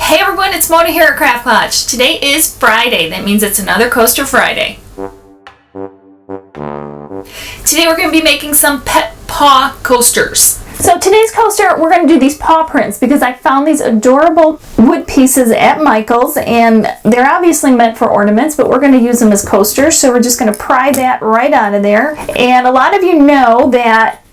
Hey everyone, it's Mona here at Craft Lodge. Today is Friday. That means it's another Coaster Friday. Today we're going to be making some pet paw coasters. So today's coaster, we're going to do these paw prints because I found these adorable wood pieces at Michael's, and they're obviously meant for ornaments, but we're going to use them as coasters. So we're just going to pry that right out of there. And a lot of you know that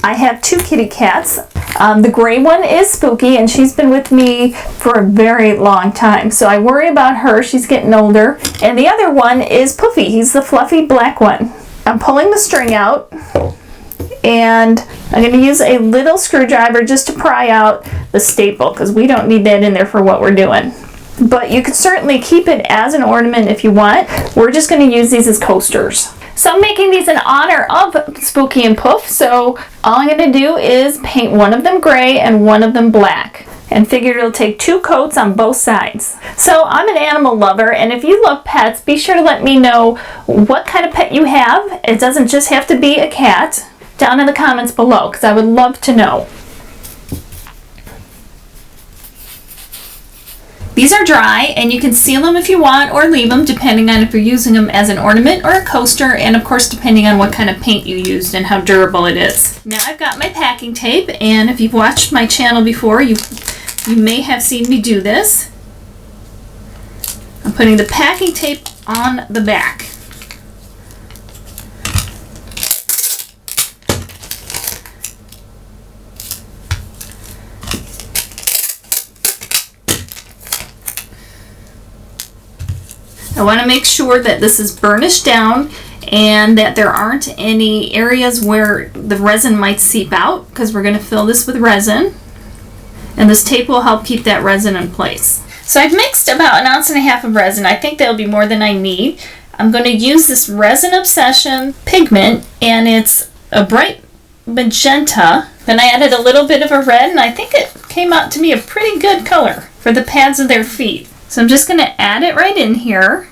I have two kitty cats. The gray one is Spooky, and she's been with me for a very long time. So I worry about her. She's getting older. And the other one is Puffy. He's the fluffy black one. I'm pulling the string out, and I'm going to use a little screwdriver just to pry out the staple because we don't need that in there for what we're doing. But you could certainly keep it as an ornament if you want. We're just going to use these as coasters. So I'm making these in honor of Spooky and Puff, so all I'm going to do is paint one of them gray and one of them black, and figured it'll take 2 coats on both sides. So I'm an animal lover, and if you love pets, be sure to let me know what kind of pet you have. It doesn't just have to be a cat, down in the comments below, because I would love to know. These are dry, and you can seal them if you want or leave them depending on if you're using them as an ornament or a coaster, and of course depending on what kind of paint you used and how durable it is. Now I've got my packing tape, and if you've watched my channel before, you may have seen me do this. I'm putting the packing tape on the back. I want to make sure that this is burnished down and that there aren't any areas where the resin might seep out, because we're going to fill this with resin, and this tape will help keep that resin in place. So I've mixed about 1.5 ounces of resin. I think that'll be more than I need. I'm going to use this Resin Obsession pigment, and it's a bright magenta. Then I added a little bit of a red, and I think it came out to be a pretty good color for the pads of their feet. So I'm just going to add it right in here.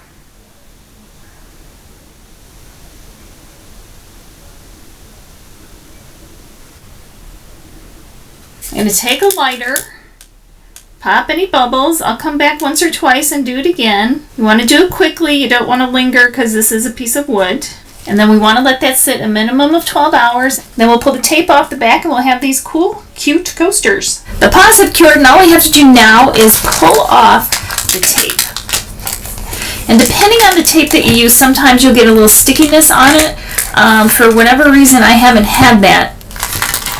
I'm going to take a lighter, pop any bubbles. I'll come back once or twice and do it again. You want to do it quickly. You don't want to linger because this is a piece of wood. And then we want to let that sit a minimum of 12 hours. Then we'll pull the tape off the back and we'll have these cool, cute coasters. The paws have cured, and all we have to do now is pull off the tape. And depending on the tape that you use, sometimes you'll get a little stickiness on it. For whatever reason, I haven't had that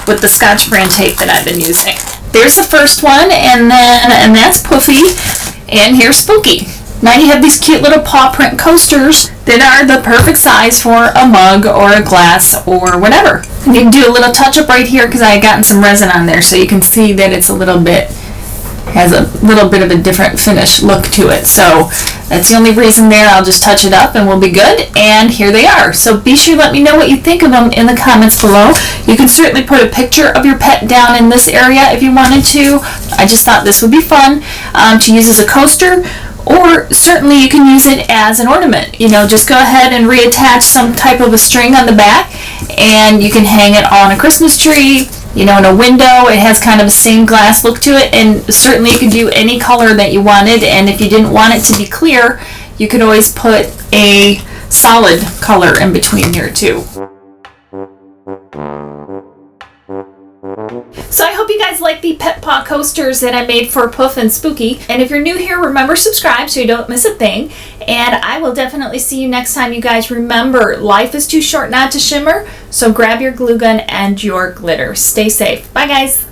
with the Scotch brand tape that I've been using. There's the first one, and that's Puffy, and here's Spooky. Now you have these cute little paw print coasters that are the perfect size for a mug or a glass or whatever. And you can do a little touch up right here because I had gotten some resin on there, so you can see that it's a little bit, has a little bit of a different finish look to it. So that's the only reason there. I'll just touch it up and we'll be good. And here they are. So be sure to let me know what you think of them in the comments below. You can certainly put a picture of your pet down in this area if you wanted to. I just thought this would be fun to use as a coaster, or certainly you can use it as an ornament. You know, just go ahead and reattach some type of a string on the back, and you can hang it on a Christmas tree, you know, in a window. It has kind of a stained glass look to it, and certainly you could do any color that you wanted. And if you didn't want it to be clear, you could always put a solid color in between here too. So I hope you guys like the pet paw coasters that I made for Puff and Spooky. And if you're new here, remember subscribe so you don't miss a thing. And I will definitely see you next time, you guys. Remember, life is too short not to shimmer, so grab your glue gun and your glitter. Stay safe. Bye, guys.